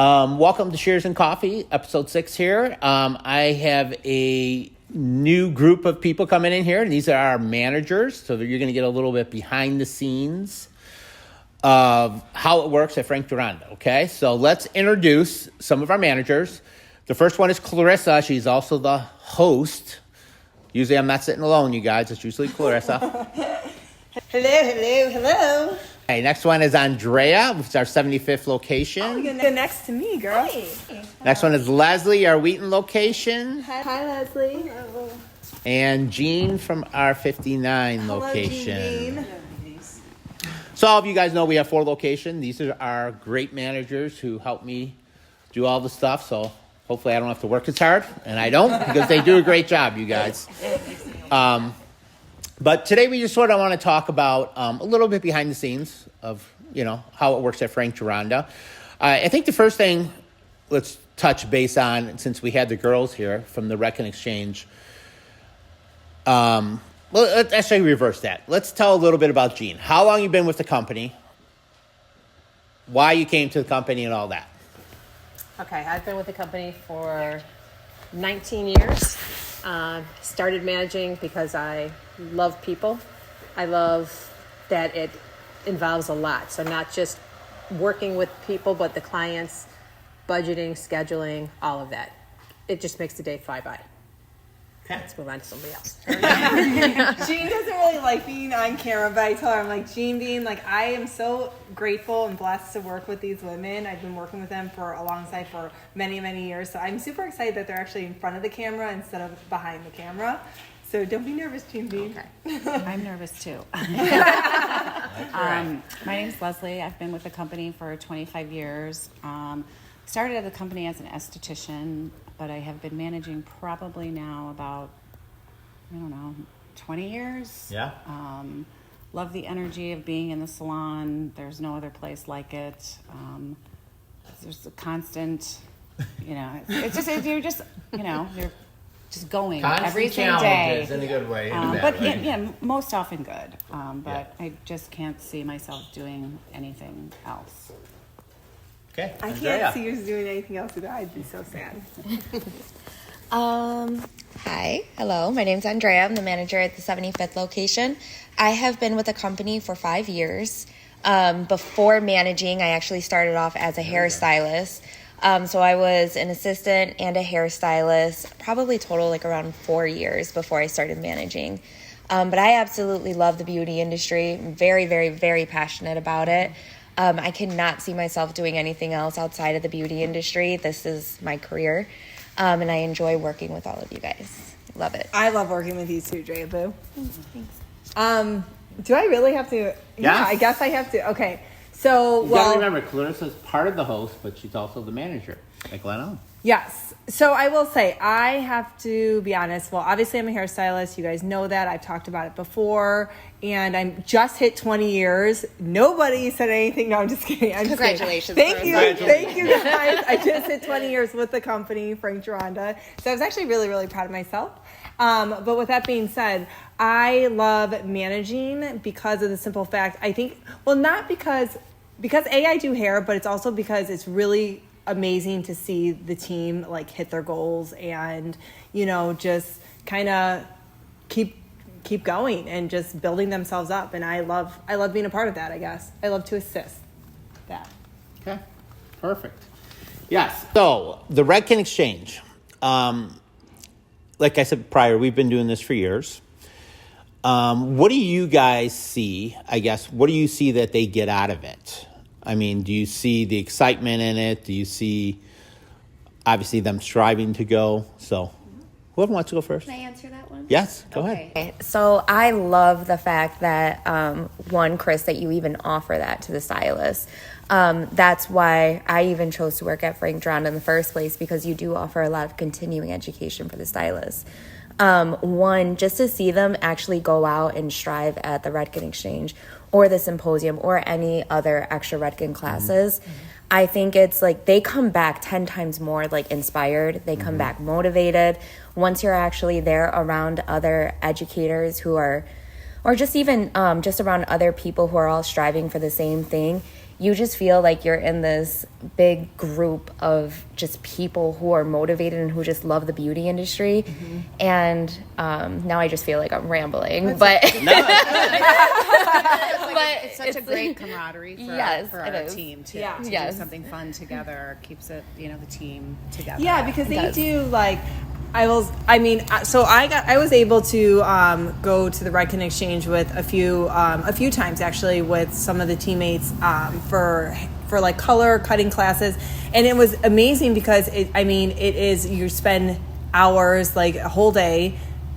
Welcome to Shears and Coffee, episode 6 here. I have a new group of people coming in here, and these are our managers. So you're going to get a little bit behind the scenes of how it works at Frank Gironda, okay? So let's introduce some of our managers. The first one is Clarissa. She's also the host. Usually I'm not sitting alone, you guys. It's usually Clarissa. Hello. Okay, next one is Andrea, which is our 75th location. Oh, you're next to me, girl. Hey. Next one is Leslie, our Wheaton location. Hi, Leslie. Hello. And Jean from our 59 location. Jean. So all of you guys know we have 4 locations. These are our great managers who help me do all the stuff. So hopefully I don't have to work as hard. And I don't, because they do a great job, you guys. But today we just sort of want to talk about a little bit behind the scenes of, how it works at Frank Gironda. I think the first thing let's touch base on, since we had the girls here from the Rec and Exchange. Well, let's actually reverse that. Let's tell a little bit about Jean. How long you been with the company, why you came to the company, and all that. Okay, I've been with the company for 19 years. Started managing because I love people. I love that it involves a lot. So not just working with people, but the clients, budgeting, scheduling, all of that. It just makes the day fly by. Okay. Let's move on to somebody else. Jean doesn't really like being on camera, but I tell her, I'm like, Jean being like, I am so grateful and blessed to work with these women. I've been working with them alongside for many, many years. So I'm super excited that they're actually in front of the camera instead of behind the camera. So don't be nervous, Jean Bean. Okay. I'm nervous too. My name's Leslie. I've been with the company for 25 years. Started at the company as an esthetician, but I have been managing probably now about, 20 years. Yeah. Love the energy of being in the salon. There's no other place like it. There's a constant, it's just, you're just going Constant every single day. In a good way. Most often good. But I just can't see myself doing anything else. Okay. I can't see you doing anything else either. I'd be so sad. Hi. Hello. My name's Andrea. I'm the manager at the 75th location. I have been with the company for 5 years. Before managing, I actually started off as a hairstylist. So I was an assistant and a hairstylist, probably total around 4 years before I started managing. But I absolutely love the beauty industry. I'm very, very, very passionate about it. I cannot see myself doing anything else outside of the beauty industry. This is my career. And I enjoy working with all of you guys. Love it. I love working with you too, Drea Boo. Thanks. Do I really have to? Yeah, I guess I have to. Okay. So, you gotta remember, Clarissa's part of the host, but she's also the manager, like Leno. Yes. So I will say, I have to be honest. Well, obviously I'm a hairstylist. You guys know that. I've talked about it before. And I'm just hit 20 years. Nobody said anything. No, I'm just kidding. Congratulations. Thank you. Thank you, guys. I just hit 20 years with the company, Frank Gironda. So I was actually really, really proud of myself. But with that being said, I love managing because of the simple fact, I think, well, not because I do hair, but it's also because it's really amazing to see the team hit their goals and, just kind of keep going and just building themselves up. And I love being a part of that, I guess. I love to assist that. Okay. Perfect. Yes. So the Rec and Exchange, like I said prior, we've been doing this for years. What do you guys see, I guess, what do you see that they get out of it? I mean, do you see the excitement in it? Do you see, obviously, them striving to go? So, whoever wants to go first. Can I answer that one? Yes, go ahead. Okay. So I love the fact that, Chris, that you even offer that to the stylists. That's why I even chose to work at Frank Gironda in the first place, because you do offer a lot of continuing education for the stylists. One, just to see them actually go out and strive at the Redken Exchange or the Symposium or any other extra Redken classes. Mm-hmm. I think it's they come back 10 times more inspired. They come back motivated. Once you're actually there around other educators who are, or just even just around other people who are all striving for the same thing, you just feel like you're in this big group of just people who are motivated and who just love the beauty industry. And now I just feel like I'm rambling, but It's such a great camaraderie for, Yes, for it our is. team too. Yeah. To Yes. do something fun together keeps it, the team together. Yeah, because they does. do like I was able to go to the Redken Exchange with a few times actually with some of the teammates for like color cutting classes, and it was amazing because it is you spend hours, like a whole day,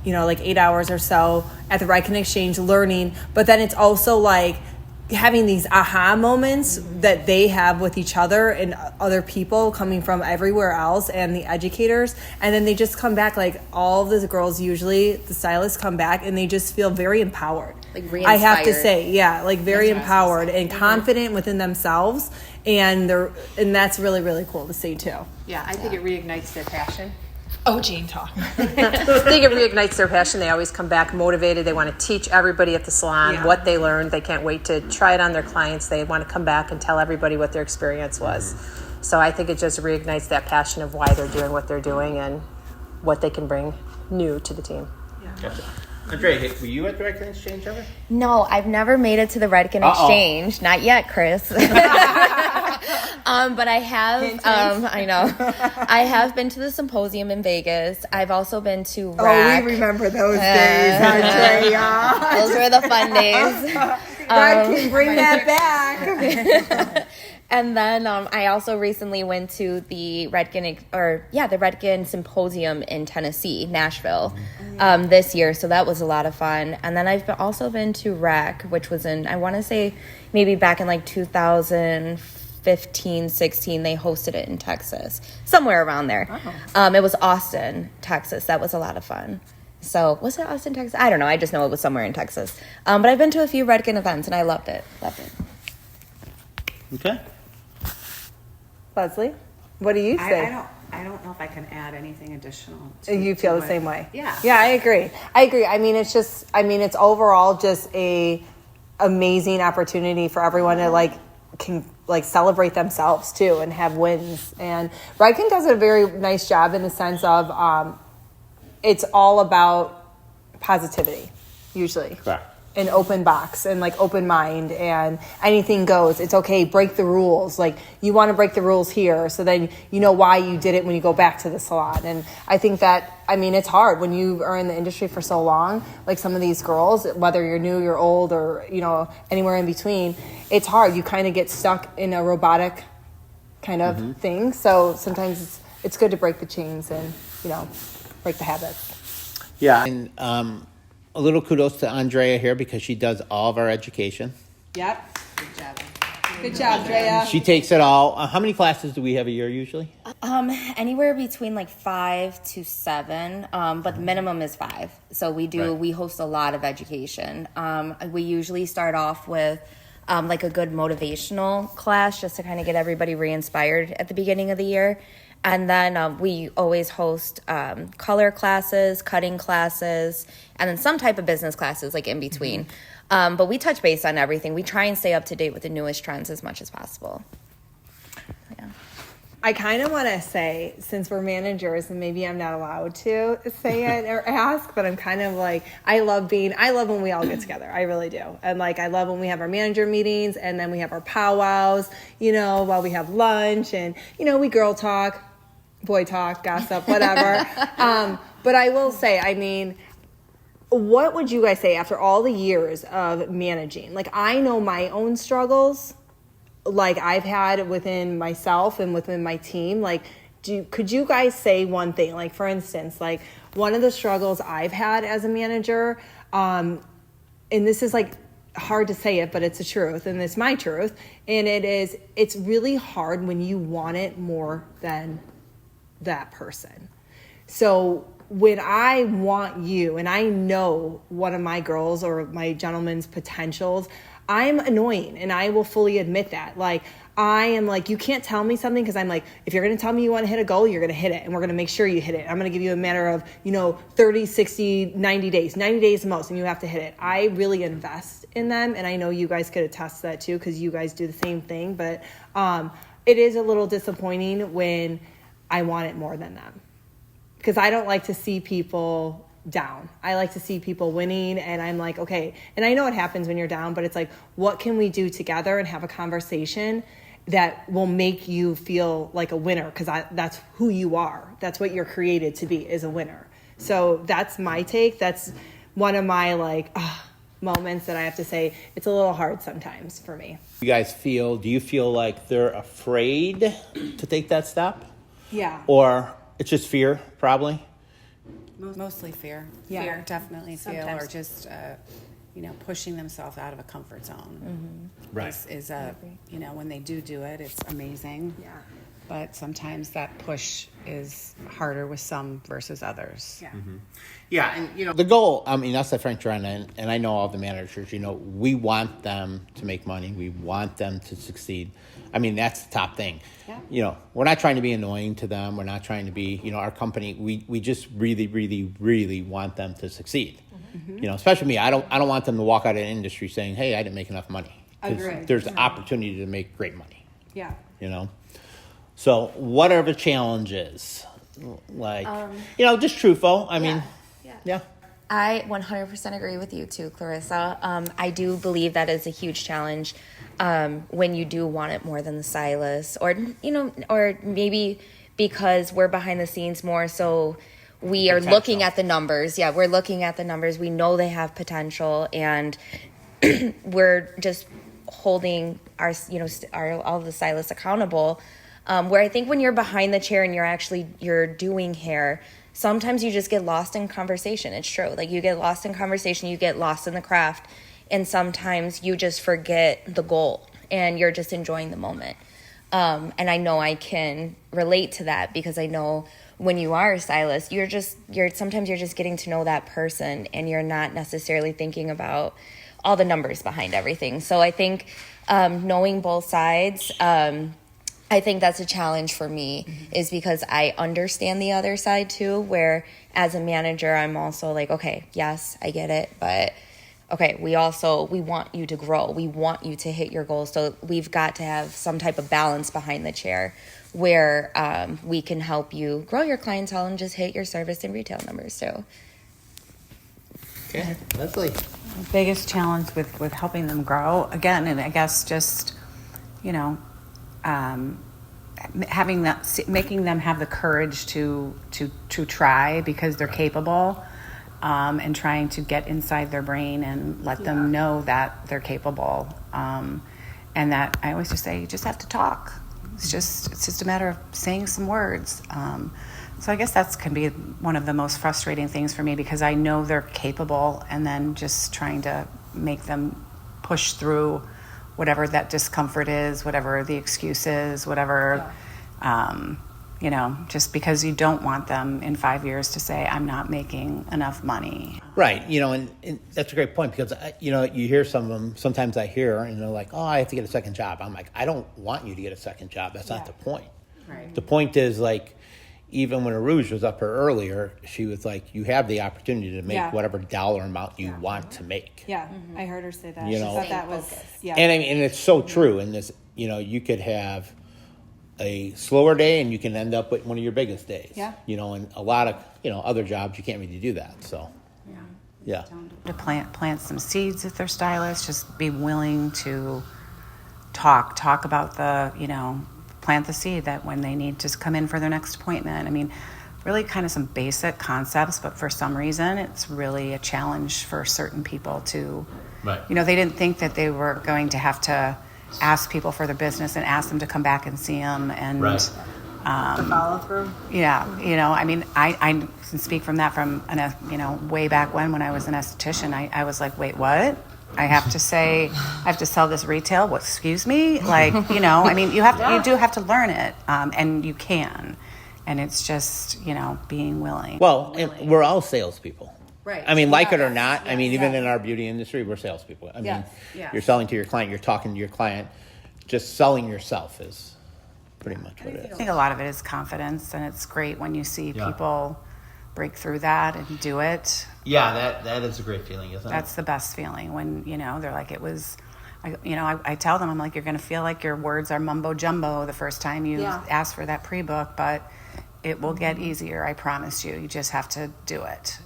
like 8 hours or so at the Redken Exchange learning, but then it's also like having these aha moments that they have with each other and other people coming from everywhere else and the educators, and then they just come back, like all of the girls, usually the stylists, come back and they just feel very empowered, Like I have to re-inspired. say, yeah, like very empowered and confident within themselves, and that's really, really cool to see too. Yeah, I think it reignites their passion. Oh, Jean, talk. I think it reignites their passion. They always come back motivated. They want to teach everybody at the salon Yeah. what they learned. They can't wait to try it on their clients. They want to come back and tell everybody what their experience was. So I think it just reignites that passion of why they're doing what they're doing and what they can bring new to the team. Gotcha. Andrea, were you at the Redken Exchange ever? No, I've never made it to the Redken Exchange. Not yet, Chris. But I have, I know. I have been to the symposium in Vegas. I've also been to RAC. Oh, we remember those days, Andrea. Those were the fun days. God can bring that back. And then I also recently went to the Redken Symposium in Tennessee, Nashville, this year. So that was a lot of fun. And then I've also been to RAC, which was in, I want to say maybe back in like 2015, 16, they hosted it in Texas, somewhere around there. It was Austin, Texas. That was a lot of fun. So was it Austin, Texas? I don't know. I just know it was somewhere in Texas. But I've been to a few Redken events and I loved it. Okay. Leslie, what do you say? I don't know if I can add anything additional. You feel to the it. same way? Yeah. Yeah, I agree. I mean, it's overall just a amazing opportunity for everyone to can celebrate themselves too and have wins. And Redken does a very nice job in the sense of it's all about positivity, usually. Correct. An open box and open mind, and anything goes. It's okay. Break the rules. You want to break the rules here, so then you know why you did it when you go back to the salon. And I think that, it's hard when you are in the industry for so long. Like some of these girls, whether you're new, you're old, or anywhere in between, it's hard. You kind of get stuck in a robotic kind of thing. So sometimes it's good to break the chains and break the habits. Yeah. And a little kudos to Andrea here because she does all of our education. Yep. Good job. Good job, Drea. She takes it all. How many classes do we have a year usually? Anywhere between 5 to 7, but the minimum is 5. So we host a lot of education. We usually start off with a good motivational class just to kind of get everybody re-inspired at the beginning of the year. And then we always host color classes, cutting classes, and then some type of business classes in between. But we touch base on everything. We try and stay up to date with the newest trends as much as possible. Yeah. I kind of want to say, since we're managers, and maybe I'm not allowed to say it or ask, but I'm kind of I love when we all get together. I really do. And I love when we have our manager meetings and then we have our powwows, while we have lunch and, we girl talk, boy talk, gossip, whatever. But I will say, what would you guys say after all the years of managing? I know my own struggles, I've had within myself and within my team. Could you guys say one thing? For instance, one of the struggles I've had as a manager, and this is hard to say it, but it's the truth, and it's my truth, and it's really hard when you want it more than that person. So when I want you and I know one of my girls or my gentleman's potentials, I'm annoying, and I will fully admit that. Like, I am like, you can't tell me something, because I'm like, if you're going to tell me you want to hit a goal, you're going to hit it, and we're going to make sure you hit it. I'm going to give you a matter of, 30, 60, 90 days, 90 days the most, and you have to hit it. I really invest in them, and I know you guys could attest to that too, because you guys do the same thing, but it is a little disappointing when I want it more than them, because I don't like to see people down. I like to see people winning, and I'm like, okay, and I know it happens when you're down, but it's like, what can we do together and have a conversation that will make you feel like a winner, because that's who you are. That's what you're created to be, is a winner. So that's my take. That's one of my moments that I have to say it's a little hard sometimes for me. Do you feel like they're afraid to take that step? Yeah. Or it's just fear, probably? Mostly fear. Yeah. Fear, definitely fear, Sometimes. or just pushing themselves out of a comfort zone. Right. Is when they do it, it's amazing. Yeah. But sometimes that push is harder with some versus others. Yeah. Yeah, and the goal, us at Frank Gironda, and I know all the managers, we want them to make money. We want them to succeed. That's the top thing. Yeah. We're not trying to be annoying to them. We're not trying to be, our company, we just really, really, really want them to succeed. Especially me. I don't want them to walk out of the industry saying, hey, I didn't make enough money. 'Cause Agreed. there's opportunity to make great money. Yeah. So what are the challenges? Just truthful. Yeah. I 100% agree with you too, Clarissa. I do believe that is a huge challenge when you do want it more than the stylist, or maybe because we're behind the scenes more, so we are looking at the numbers. Yeah, we're looking at the numbers. We know they have potential, and we're just holding our all of the stylists accountable. Where I think when you're behind the chair and you're doing hair, sometimes you just get lost in conversation. It's true. Like, you get lost in conversation, you get lost in the craft, and sometimes you just forget the goal and you're just enjoying the moment. And I know I can relate to that, because I know when you are a stylist, sometimes you're just getting to know that person, and you're not necessarily thinking about all the numbers behind everything. So I think knowing both sides, I think that's a challenge for me, is because I understand the other side too, where as a manager, I'm also like, okay, yes, I get it, but okay, we want you to grow. We want you to hit your goals. So we've got to have some type of balance behind the chair where we can help you grow your clientele and just hit your service and retail numbers too. Okay, Leslie. Biggest challenge with helping them grow, again, and I guess just making them have the courage to try, because they're capable, and trying to get inside their brain and let them know that they're capable, and that I always just say, you just have to talk. It's just a matter of saying some words. So I guess that can be one of the most frustrating things for me, because I know they're capable, and then just trying to make them push through whatever that discomfort is, whatever the excuse is, whatever, just because you don't want them in 5 years to say, I'm not making enough money. Right. And that's a great point, because, you hear some of them, sometimes I hear, and they're like, oh, I have to get a second job. I'm like, I don't want you to get a second job. That's not the point. Right. The point is, like, even when Arouge was up here earlier, she was like, you have the opportunity to make whatever dollar amount you want to make. Yeah. I heard her say that. You She know? thought that was, And it's so true in this, you could have a slower day and you can end up with one of your biggest days. Yeah. And a lot of, other jobs, you can't really do that. So, yeah. To plant some seeds if they're stylists, just be willing to talk about plant the seed that when they need to come in for their next appointment. Really kind of some basic concepts, but for some reason it's really a challenge for certain people to, Right. They didn't think that they were going to have to ask people for their business and ask them to come back and see them. And Right. the follow through. yeah, I can speak from that from, way back when I was an esthetician. I was like, wait, what? I have to sell this retail? What, excuse me? Like, you do have to learn it, and you can. And it's just, being willing. Well, and we're all salespeople. Right. I mean, like it or Yes. not, I mean, even Yes. in our beauty industry, we're salespeople. I mean, Yes. Yes. you're selling to your client, you're talking to your client. Just selling yourself is pretty much what it I is. think a lot of it is confidence, and it's great when you see Yeah. people break through that and do it. Yeah, that is a great feeling, isn't That's the best feeling when, they're like, it was, I tell them, I'm like, you're going to feel like your words are mumbo jumbo the first time you Yeah. ask for that pre-book, but it will get easier. I promise you. You just have to do it,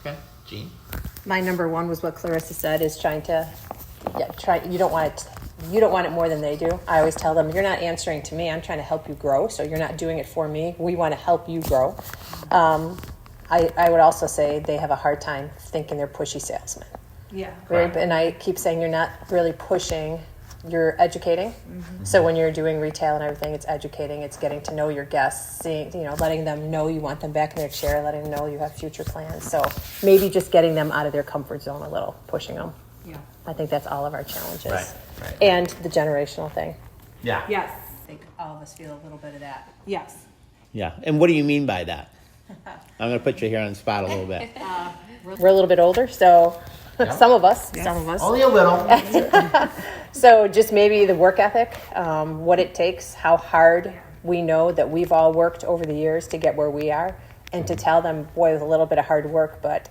Okay, Jean? My number one was what Clarissa said, is trying to try. You don't want it more than they do. I always tell them, you're not answering to me. I'm trying to help you grow, so you're not doing it for me. We want to help you grow. I would also say they have a hard time thinking they're pushy salesmen. Yeah. Correct. And I keep saying you're not really pushing, you're educating. So when you're doing retail and everything, it's educating, it's getting to know your guests, seeing, letting them know you want them back in their chair, letting them know you have future plans. So maybe just getting them out of their comfort zone a little, pushing them. Yeah. I think that's all of our challenges. Right. And the generational thing. Yeah. Yes. I think all of us feel a little bit of that. Yes. Yeah, and what do you mean by that? I'm going to put you here on the spot a little bit. We're a little bit older, so some of us. Only a little. So just maybe the work ethic, what it takes, how hard we know that we've all worked over the years to get where we are, and to tell them, boy, with a little bit of hard work, but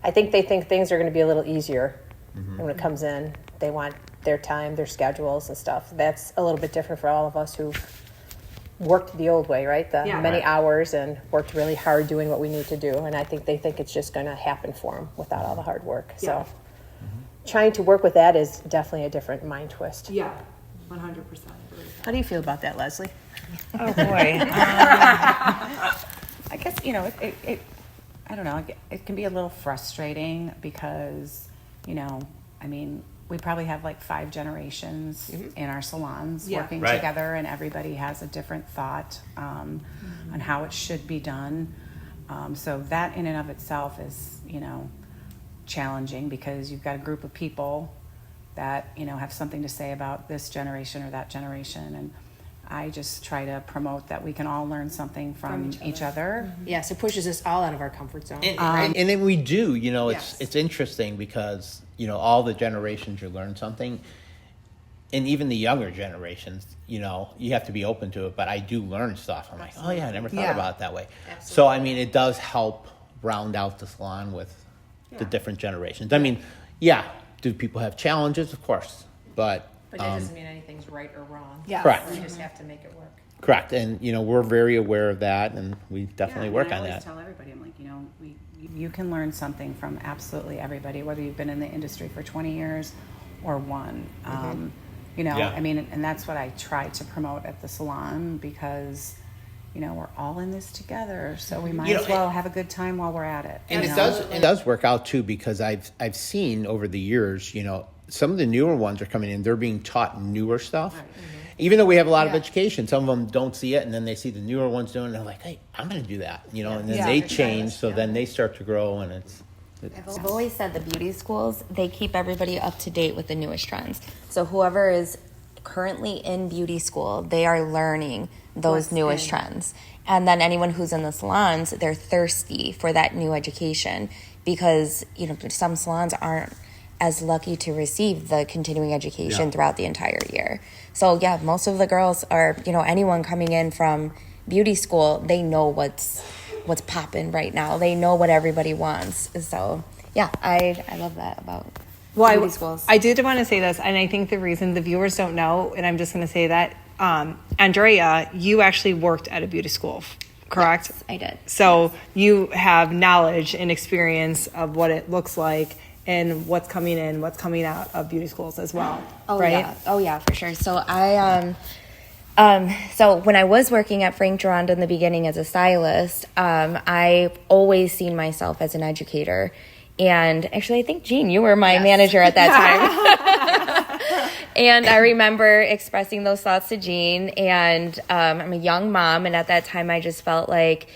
I think they think things are going to be a little easier. And when it comes in, they want their time, their schedules and stuff. That's a little bit different for all of us who've worked the old way, right? The Yeah. many Right. hours and worked really hard doing what we need to do. And I think they think it's just going to happen for them without all the hard work. Yeah. So trying to work with that is definitely a different mind twist. Yeah. 100%. How do you feel about that, Leslie? Oh boy. I guess, I don't know. It can be a little frustrating because, we probably have like 5 generations in our salons Yeah. working Right. together, and everybody has a different thought on how it should be done. So that in and of itself is, challenging, because you've got a group of people that, have something to say about this generation or that generation. And I just try to promote that we can all learn something from each other. Yes, it pushes us all out of our comfort zone. And then we do, Yes. it's interesting because, all the generations you learn something. And even the younger generations, you have to be open to it. But I do learn stuff. I'm like, oh yeah, I never thought Yeah. about it that way. So, I mean, it does help round out the salon with the different generations. I mean, yeah, do people have challenges? Of course. But But that doesn't mean anything's right or wrong. Yeah. Correct. We just have to make it work. correct. And, we're very aware of that. And we definitely Yeah, work and I on always that. tell everybody, I'm like, you can learn something from absolutely everybody, whether you've been in the industry for 20 years or one. Yeah. I mean, and that's what I try to promote at the salon, because, we're all in this together, so we might as well have a good time while we're at it. And you it know? does work out too, because I've seen over the years, some of the newer ones are coming in, they're being taught newer stuff. Even though we have a lot of education, some of them don't see it, and then they see the newer ones doing it, and they're like, hey, I'm going to do that, and then Yeah. they change, so then they start to grow, and it's I've always said the beauty schools, they keep everybody up to date with the newest trends. So whoever is currently in beauty school, they are learning those newest trends. And then anyone who's in the salons, they're thirsty for that new education, because, some salons aren't as lucky to receive the continuing education throughout the entire year. So yeah, most of the girls are, anyone coming in from beauty school, they know what's popping right now. They know what everybody wants. So yeah, I love that about beauty schools. I did want to say this, and I think the reason the viewers don't know, and I'm just going to say that, Andrea, you actually worked at a beauty school, correct? Yes, I did. So you have knowledge and experience of what it looks like and what's coming in, what's coming out of beauty schools as well, right? Oh yeah, for sure. So so when I was working at Frank Gironda in the beginning as a stylist, I always seen myself as an educator. And actually, I think, Jean, you were my manager at that time. And I remember expressing those thoughts to Jean. And I'm a young mom. And at that time, I just felt like,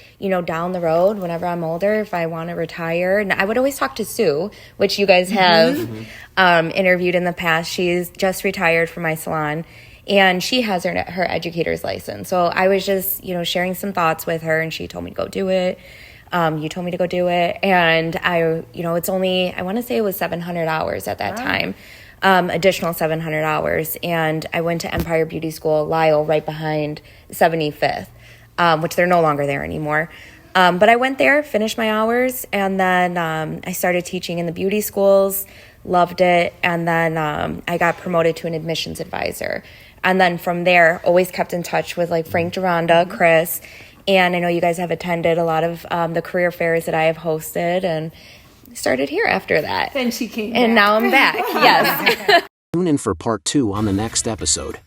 down the road, whenever I'm older, if I want to retire. And I would always talk to Sue, which you guys have interviewed in the past. She's just retired from my salon. And she has her educator's license. So I was just, sharing some thoughts with her. And she told me to go do it. You told me to go do it. And it's only, I want to say it was 700 hours at that time, additional 700 hours. And I went to Empire Beauty School, Lyle, right behind 75th, which they're no longer there anymore. But I went there, finished my hours, and then I started teaching in the beauty schools, loved it. And then I got promoted to an admissions advisor. And then from there, always kept in touch with like Frank Gironda, Chris. And I know you guys have attended a lot of the career fairs that I have hosted, and started here after that. Then she came and back. now I'm back. Yes. Tune in for part 2 on the next episode.